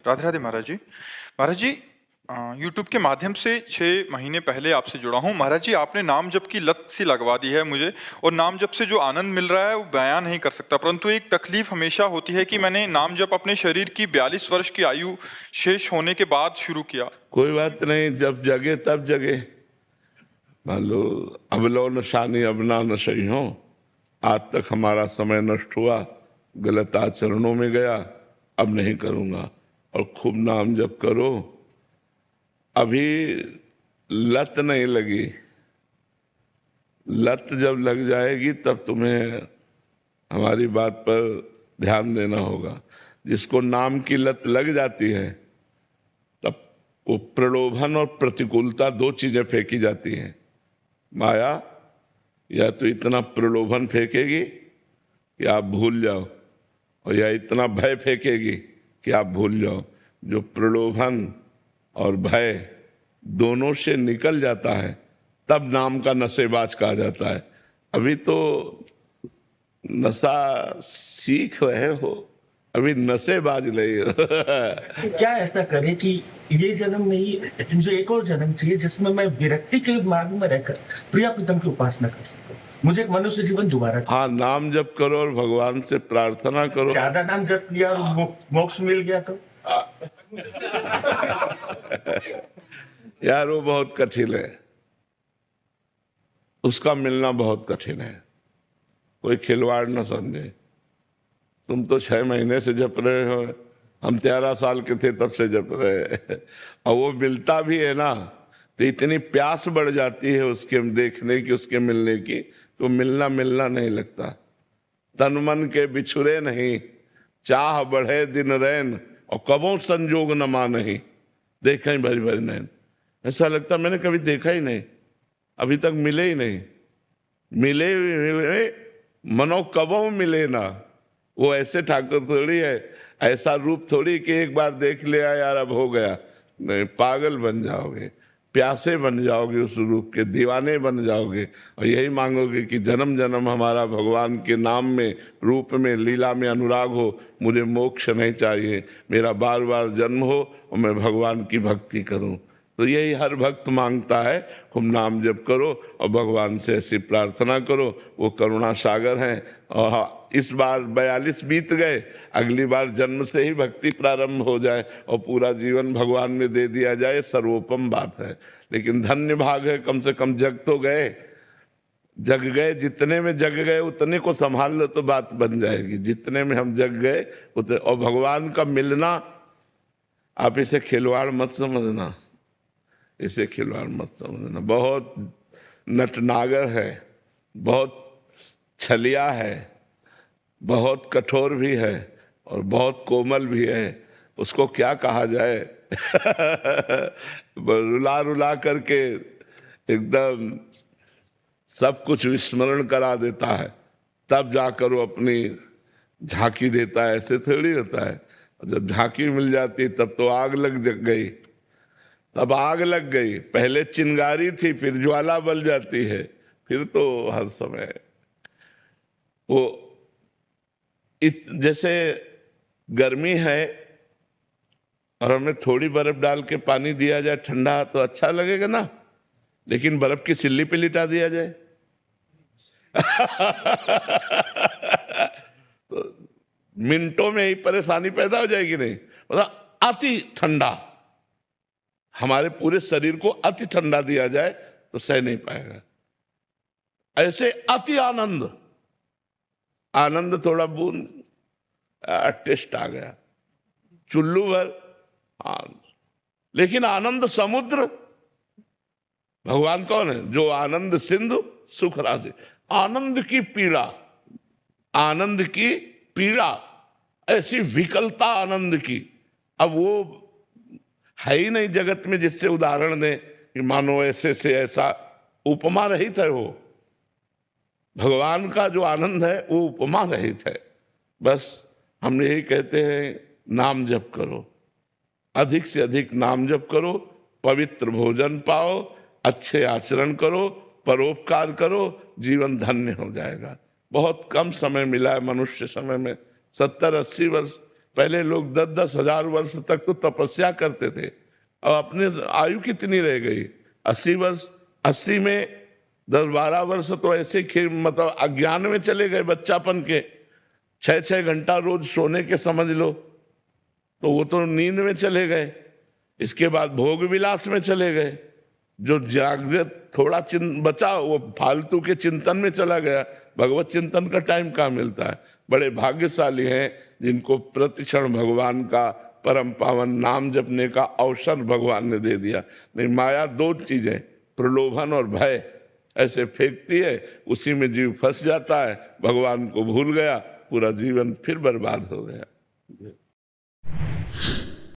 राधे राधे महाराज जी। महाराज जी, YouTube के माध्यम से 6 महीने पहले आपसे जुड़ा हूँ। महाराज जी, आपने नाम जप की लत सी लगवा दी है मुझे, और नाम जप से जो आनंद मिल रहा है वो बयान नहीं कर सकता। परंतु एक तकलीफ हमेशा होती है कि मैंने नाम जप अपने शरीर की 42 वर्ष की आयु शेष होने के बाद शुरू किया। कोई बात नहीं, जब जगे तब जगे। मान लो अब लो नशानी अब ना नशई हो, आज तक हमारा समय नष्ट हुआ, गलत आचरणों में गया, अब नहीं करूँगा। और खूब नाम जप करो। अभी लत नहीं लगी, लत जब लग जाएगी तब तुम्हें हमारी बात पर ध्यान देना होगा। जिसको नाम की लत लग जाती है तब वो प्रलोभन और प्रतिकूलता, दो चीजें फेंकी जाती हैं। माया या तो इतना प्रलोभन फेंकेगी कि आप भूल जाओ, और या इतना भय फेंकेगी कि आप भूल जाओ। जो प्रलोभन और भय दोनों से निकल जाता है तब नाम का नशेबाज कहा जाता है। अभी तो नशा सीख रहे हो, अभी नशेबाज नहीं हो। क्या ऐसा करे कि ये जन्म नहीं, मुझे एक और जन्म चाहिए जिसमें मैं विरक्ति के मार्ग में रहकर प्रिया प्रीतम की उपासना कर सकूं। मुझे एक मनुष्य जीवन दोबारा। हाँ, नाम जप करो और भगवान से प्रार्थना करो। ज्यादा नाम जप किया और मोक्ष मिल गया तो यार वो बहुत कठिन है, उसका मिलना बहुत कठिन है। कोई खिलवाड़ न समझे। तुम तो 6 महीने से जप रहे हो, हम 13 साल के थे तब से जप रहे हैं। और वो मिलता भी है ना तो इतनी प्यास बढ़ जाती है उसके देखने की, उसके मिलने की, तो मिलना नहीं लगता। तन मन के बिछुरे नहीं, चाह बढ़े दिन रैन, और कबों संजोग न मानही, देखा ही भरी भरी नैन। ऐसा लगता मैंने कभी देखा ही नहीं, अभी तक मिले ही नहीं। मिले मनो कबों मिले ना। वो ऐसे ठाकुर थोड़ी है, ऐसा रूप थोड़ी कि एक बार देख लिया यार अब हो गया। नहीं, पागल बन जाओगे, प्यासे बन जाओगे, उस रूप के दीवाने बन जाओगे, और यही मांगोगे कि जन्म जन्म हमारा भगवान के नाम में, रूप में, लीला में अनुराग हो। मुझे मोक्ष नहीं चाहिए, मेरा बार बार जन्म हो और मैं भगवान की भक्ति करूं। तो यही हर भक्त मांगता है। खूब नाम जप करो और भगवान से ऐसी प्रार्थना करो, वो करुणा सागर हैं। और इस बार 42 बीत गए, अगली बार जन्म से ही भक्ति प्रारंभ हो जाए और पूरा जीवन भगवान में दे दिया जाए, सर्वोपम बात है। लेकिन धन्य भाग है, कम से कम जग तो गए। जग गए, जितने में जग गए उतने को संभाल लो तो बात बन जाएगी। जितने में हम जग गए उतने। और भगवान का मिलना, आप इसे खिलवाड़ मत समझना, इसे खिलवाड़ मत समझना। बहुत नटनागर है, बहुत छलिया है, बहुत कठोर भी है और बहुत कोमल भी है। उसको क्या कहा जाए। रुला रुला करके एकदम सब कुछ विस्मरण करा देता है, तब जाकर वो अपनी झांकी देता है। ऐसे थोड़ी होता है। जब झांकी मिल जाती तब तो आग लग गई, तब आग लग गई। पहले चिंगारी थी, फिर ज्वाला बल जाती है, फिर तो हर समय वो जैसे गर्मी है और हमें थोड़ी बर्फ डाल के पानी दिया जाए ठंडा तो अच्छा लगेगा ना, लेकिन बर्फ की सिल्ली पे लिटा दिया जाए तो मिनटों में ही परेशानी पैदा हो जाएगी। नहीं मतलब अति ठंडा, हमारे पूरे शरीर को अति ठंडा दिया जाए तो सह नहीं पाएगा। ऐसे अति आनंद, आनंद थोड़ा बूंद टेस्ट आ गया, चुल्लू भर आनंद। लेकिन आनंद समुद्र भगवान कौन है? जो आनंद सिंधु सुख राशि। आनंद की पीड़ा, आनंद की पीड़ा, ऐसी विकलता आनंद की। अब वो है ही नहीं जगत में जिससे उदाहरण दें कि मानो ऐसे से ऐसा। उपमा रहित है वो। भगवान का जो आनंद है वो उपमा रहित है। बस हम यही कहते हैं, नाम जप करो, अधिक से अधिक नाम जप करो, पवित्र भोजन पाओ, अच्छे आचरण करो, परोपकार करो, जीवन धन्य हो जाएगा। बहुत कम समय मिला है मनुष्य समय में, 70-80 वर्ष। पहले लोग 10-10 हजार वर्ष तक तो तपस्या करते थे। अब अपने आयु कितनी रह गई? 80 वर्ष। 80 में 10-12 वर्ष तो ऐसे मतलब अज्ञान में चले गए, बच्चापन के। 6-6 घंटा रोज सोने के समझ लो, तो वो तो नींद में चले गए। इसके बाद भोग विलास में चले गए। जो जागृत थोड़ा बचा वो फालतू के चिंतन में चला गया। भगवत चिंतन का टाइम कहाँ मिलता है? बड़े भाग्यशाली हैं जिनको प्रतिक्षण भगवान का परम पावन नाम जपने का अवसर भगवान ने दे दिया। नहीं, माया 2 चीजें, प्रलोभन और भय, ऐसे फेंकती है, उसी में जीव फंस जाता है, भगवान को भूल गया, पूरा जीवन फिर बर्बाद हो गया।